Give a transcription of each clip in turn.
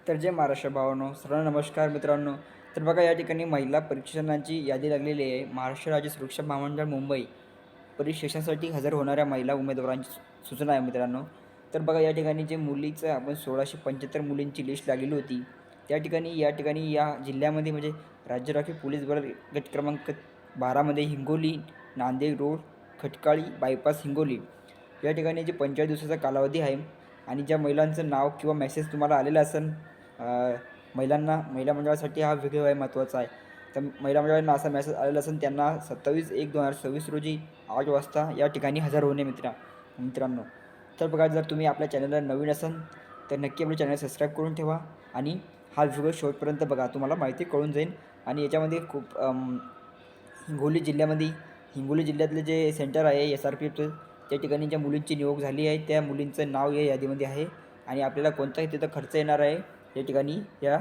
तर जय महाराष्ट्र भावांनो, सर्वांना नमस्कार मित्रांनो. तर बघा या ठिकाणी महिला परीक्षणांची यादी लागलेली आहे. महाराष्ट्र राज्य सुरक्षा महामंडळ मुंबई परीक्षेसाठी हजर होणाऱ्या महिला उमेदवारांची सूचना आहे मित्रांनो. तर बघा या ठिकाणी जे मुलीचं आपण 1675 मुलींची लिस्ट लागलेली होती. या ठिकाणी या जिल्ह्यामध्ये म्हणजे राज्य राखीव पोलीस बल गट क्रमांक 12 हिंगोली, नांदेड रोड, खटकाळी बायपास हिंगोली या ठिकाणी जे 45 दिवसाचा कालावधी आहे आणि ज्या महिलांचं नाव किंवा मेसेज तुम्हाला आलेला असेल महिला मंडळासाठी हा व्हिडिओ आहे महत्त्वाचा आहे. तर महिला मंडळांना असा मेसेज आलेला असेल त्यांना 27/1/2026 रोजी 8 वाजता या ठिकाणी हजर होणे मित्रांनो. तर बघा जर तुम्ही आपल्या चॅनलला नवीन असाल तर नक्की आपल्या चॅनल सबस्क्राईब करून ठेवा आणि हा व्हिडिओ शेवटपर्यंत बघा, तुम्हाला माहिती कळून जाईल. आणि याच्यामध्ये खूप हिंगोली जिल्ह्यातले जे सेंटर आहे SRPFचं त्या ठिकाणी ज्या मुलींची निवड झाली आहे त्या मुलींचं नाव या यादीमध्ये आहे आणि आपल्याला कोणताही तिथं खर्च येणार आहे या ठिकाणी या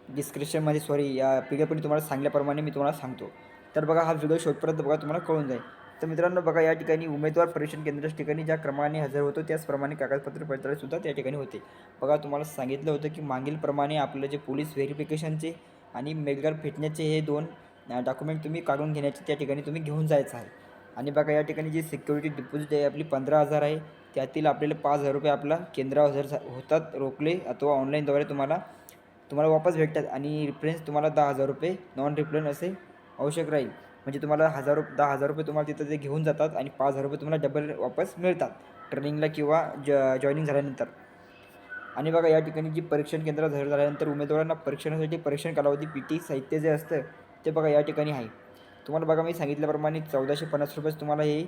डिस्क्रिप्शनमध्ये या पीडीएफमध्ये तुम्हाला सांगल्याप्रमाणे मी तुम्हाला सांगतो. तर बघा हा व्हिडिओ शेवटपर्यंत बघा, तुम्हाला कळून जाईल. तर मित्रांनो बघा या ठिकाणी उमेदवार परीक्षण केंद्राच्या ठिकाणी ज्या क्रमाने हजर होतो त्याचप्रमाणे कागदपत्र पडताळणीसुद्धा त्या ठिकाणी होते. बघा तुम्हाला सांगितलं होतं की मागीलप्रमाणे आपलं जे पोलीस व्हेरिफिकेशनचे आणि मेडिकल फिटनेसचे हे 2 डॉक्युमेंट तुम्ही काढून घेण्याचे त्या ठिकाणी तुम्ही घेऊन जायचं आहे. आणि बघा या ठिकाणी जी सिक्युरिटी डिपॉझिट आहे आपली 15,000 आहे. त्यातील आपल्याला 5,000 रुपये आपला केंद्रावर हजर होतात रोखले अथवा ऑनलाईनद्वारे तुम्हाला वापस भेटतात आणि रिफरन्स तुम्हाला 10,000 रुपये नॉन रिफंड असे आवश्यक राहील. म्हणजे तुम्हाला 10,000 रुपये तुम्हाला तिथं ते घेऊन जातात आणि 5,000 रुपये तुम्हाला डबल वापस मिळतात ट्रेनिंगला किंवा जॉईनिंग झाल्यानंतर. आणि बघा या ठिकाणी जी परीक्षण केंद्रात हजर झाल्यानंतर उमेदवारांना परीक्षणासाठी परीक्षण कालावधी PT साहित्य जे असतं ते बघा या ठिकाणी आहे. तुम्हाला बघा मी सांगितल्याप्रमाणे 1450 रुपये तुम्हाला हे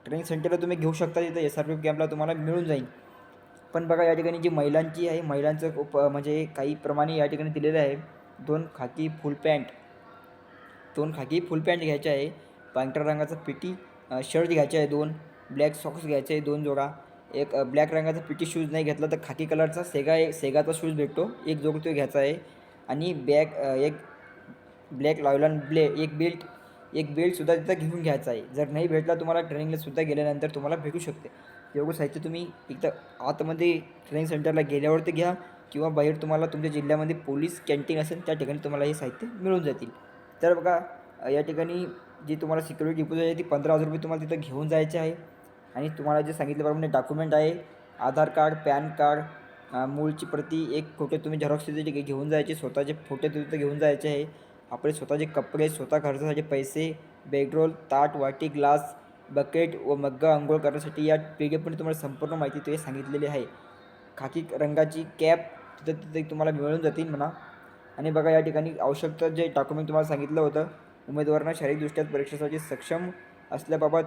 ट्रेनिंग सेंटरला तुम्ही घेऊ शकता, तिथं SRPF कॅम्पला तुम्हाला मिळून जाईल. पण बघा या ठिकाणी जी महिलांची आहे महिलांचं म्हणजे काही प्रमाणे या ठिकाणी दिलेलं आहे. 2 खाकी फुल पॅन्ट घ्यायचे आहे. पांढऱ्या रंगाचा PT शर्ट घ्यायचे आहे 2. ब्लॅक सॉक्स घ्यायचे आहे 2 जोडा. एक ब्लॅक रंगाचा PT शूज नाही घेतला तर खाकी कलरचा सेगाचा शूज भेटतो, एक जोड तो घ्यायचा आहे. आणि एक ब्लॅक लायलॉन एक बेल्टसुद्धा तिथं घेऊन घ्यायचा आहे. जर नाही भेटला तुम्हाला ट्रेनिंगलासुद्धा गेल्यानंतर तुम्हाला भेटू शकते. एवढं साहित्य तुम्ही इथं आतमध्ये ट्रेनिंग सेंटरला गेल्यावरती घ्या किंवा बाहेर तुम्हाला तुमच्या जिल्ह्यामध्ये पोलीस कॅन्टीन असेल त्या ठिकाणी तुम्हाला हे साहित्य मिळून जातील. तर बघा या ठिकाणी जी तुम्हाला सिक्युरिटी डिपॉझिट आहे ती 15,000 रुपये तुम्हाला तिथं घेऊन जायचे आहे. आणि तुम्हाला जे सांगितल्याप्रमाणे डॉक्युमेंट आहे आधार कार्ड, पॅन कार्ड, मूळची प्रती, एक फोटो तुम्ही झेरॉक्स तिथे घेऊन जायचे, स्वतःचे फोटो तिथं घेऊन जायचे आहे. आपले स्वतःचे कपडे, स्वतः खर्चासाठी पैसे, बेडरोल, ताट, वाटी, ग्लास, बकेट व मग्गा अंघोळ करण्यासाठी या पीडीएफमध्ये तुम्हाला संपूर्ण माहिती ते सांगितलेली आहे. खाकी रंगाची कॅप तिथे तुम्हाला मिळून जातील म्हणा. आणि बघा या ठिकाणी आवश्यकता जे डॉक्युमेंट तुम्हाला सांगितलं होतं, उमेदवारांना शारीरिकदृष्ट्या परीक्षेसाठी सक्षम असल्याबाबत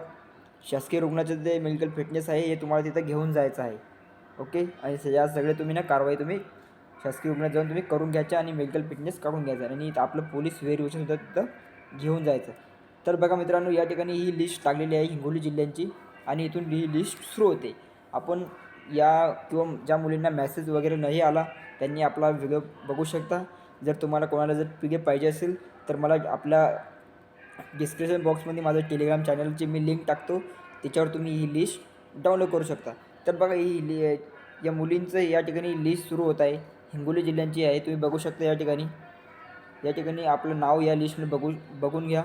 शासकीय रुग्णाचं जे मेडिकल फिटनेस आहे हे तुम्हाला तिथं घेऊन जायचं आहे. ओके. आणि या सगळे तुम्ही कारवाई तुम्ही शासकीय रुग्णात जाऊन तुम्ही करून घ्यायच्या आणि मेडिकल फिटनेस काढून घ्यायचा आणि आपलं पोलीस व्हेरिफिकेशनसुद्धा तिथं घेऊन जायचं. तर बघा मित्रांनो या ठिकाणी ही लिस्ट लागलेली आहे हिंगोली जिल्ह्यांची आणि इथून ही लिस्ट सुरू होते. आपण किंवा ज्या मुलींना मेसेज वगैरे नाही आला त्यांनी आपला व्हिडिओ बघू शकता. जर तुम्हाला कोणाला जर PDF पाहिजे असेल तर मला आपल्या डिस्क्रिप्शन बॉक्समध्ये माझं टेलिग्राम चॅनलची मी लिंक टाकतो, त्याच्यावर तुम्ही ही लिस्ट डाउनलोड करू शकता. तर बघा या मुलींचं या ठिकाणी लिस्ट सुरू होत आहे. हिंगोली जिल्ह्यांची आहे, तुम्ही बघू शकता या ठिकाणी आपलं नाव या लिस्टमध्ये बघून घ्या.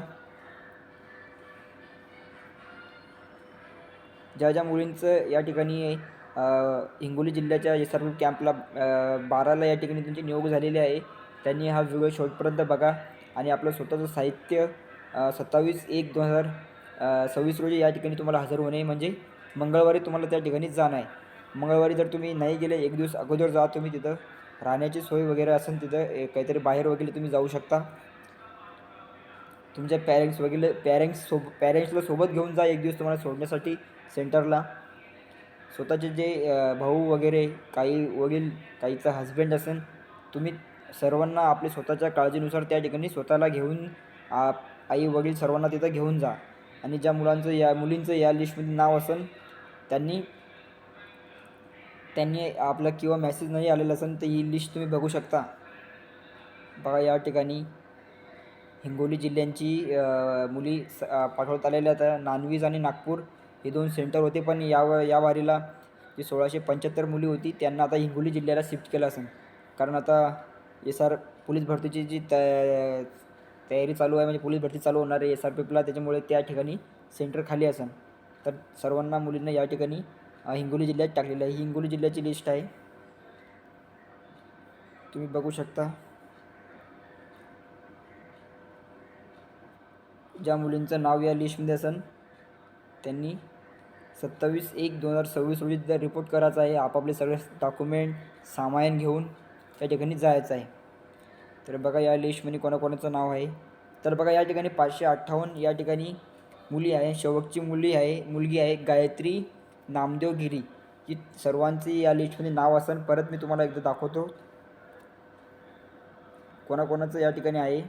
ज्या मुलींचं या ठिकाणी हिंगोली जिल्ह्याच्या SRPF कॅम्पला 12ला या ठिकाणी त्यांची नियोग झालेली आहे त्यांनी हा व्हिडिओ शेवटपर्यंत बघा आणि आपलं स्वतःचं साहित्य 27/1/2026 रोजी या ठिकाणी तुम्हाला हजर होणे म्हणजे मंगळवारी तुम्हाला त्या ठिकाणी जाणं आहे. मंगळवारी जर तुम्ही नाही गेले एक दिवस अगोदर जा, तुम्ही तिथं राहण्याची सोय वगैरे असेल तिथं काहीतरी बाहेर वगैरे तुम्ही जाऊ शकता. तुमच्या पॅरेंट्सला सोबत घेऊन जा एक दिवस तुम्हाला सोडण्यासाठी सेंटरला. स्वतःचे जे भाऊ वगैरे काही वडील काहीचा हजबंड असेल तुम्ही सर्वांना आपल्या स्वतःच्या काळजीनुसार त्या ठिकाणी स्वतःला घेऊन आई वडील सर्वांना तिथं घेऊन जा. आणि ज्या मुलींचं या लिस्टमध्ये नाव असेल त्यांनी आपलं किंवा मेसेज नाही आलेला असेल तर ही लिस्ट तुम्ही बघू शकता. बघा या ठिकाणी हिंगोली जिल्ह्यांची मुली पाठवत आलेल्या आहेत. नानवीज आणि नागपूर हे 2 सेंटर होते, पण या वारीला जी 1675 मुली होती त्यांना आता हिंगोली जिल्ह्याला शिफ्ट केलं असेल. कारण आता SR पोलीस भरतीची जी तयारी चालू आहे, म्हणजे पोलीस भरती चालू होणार आहे SRPFला, त्याच्यामुळे त्या ठिकाणी सेंटर खाली असेल. तर सर्वांना मुलींना या ठिकाणी हिंगोली जिल्ह्यात टाकलेलं आहे. ही हिंगोली जिल्ह्याची लिस्ट आहे, तुम्ही बघू शकता. ज्या मुलींचं नाव या लिस्टमध्ये असेल त्यांनी 27/1/2026 रोजी तिथं रिपोर्ट करायचा आहे. आपापले सगळे डॉक्युमेंट सामान घेऊन त्या ठिकाणी जायचं आहे. तर बघा या लिस्टमध्ये कोणाकोणाचं नाव आहे. तर बघा या ठिकाणी 558 या ठिकाणी मुली आहे. शेवटची मुलगी आहे गायत्री नामदेव गिरी, ही सर्वांची या लिस्टमध्ये नाव असेल. परत मी तुम्हाला एकदा दाखवतो कोणाकोणाचं या ठिकाणी आहे.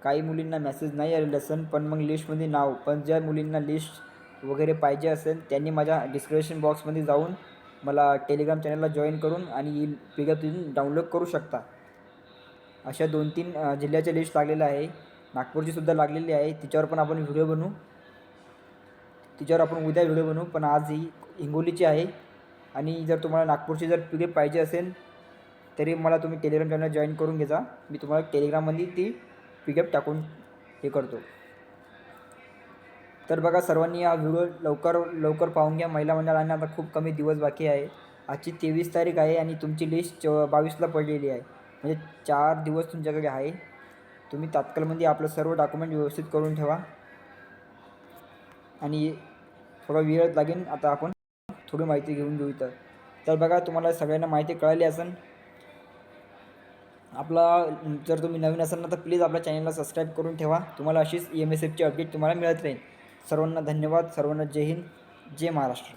काही मुलींना मेसेज नाही आलेला असेल, पण मग लिस्टमध्ये नाव, पण ज्या मुलींना लिस्ट वगैरे पाहिजे असेल त्यांनी माझ्या डिस्क्रिप्शन बॉक्समध्ये जाऊन मला टेलिग्राम चॅनलला जॉईन करून आणि PDF तिथून डाउनलोड करू शकता. अशा 2-3 जिल्ह्याच्या लिस्ट लागलेल्या आहे. नागपूरचीसुद्धा लागलेली आहे. तिच्यावर पण आपण व्हिडिओ बनवू. तिच्यावर आपण उद्या व्हिडिओ बनवू, पण आज ही हिंगोलीची आहे. आणि जर तुम्हाला नागपूरची जर PDF पाहिजे असेल तरी मला तुम्ही टेलिग्राम चॅनल जॉईन करून घ्या. मी तुम्हाला टेलिग्राममध्ये ती PDF टाकून हे करतो. तर बघा सर्वांनी हा व्हिडिओ लवकर पाहून घ्या. महिला मंडळांना आता खूप कमी दिवस बाकी आहे. आजची 23 तारीख आहे आणि तुमची लिस्ट 22ला पडलेली आहे, म्हणजे 4 दिवस तुमच्याकडे आहे. तुम्ही तात्काळमध्ये आपलं सर्व डॉक्युमेंट व्यवस्थित करून ठेवा. आणि थोडा वेळ लागेल. आता आपण थोडी माहिती घेऊन घेऊ. तर बघा तुम्हाला सगळ्यांना माहिती कळाली असेल. जर तुम्ही नवीन असाल ना तर प्लीज आपल्या चॅनलला सबस्क्राईब करून ठेवा. तुम्हाला अशीच MSFची अपडेट तुम्हाला मिळत राहील. सर्वांना धन्यवाद. सर्वांना जय हिंद, जय महाराष्ट्र.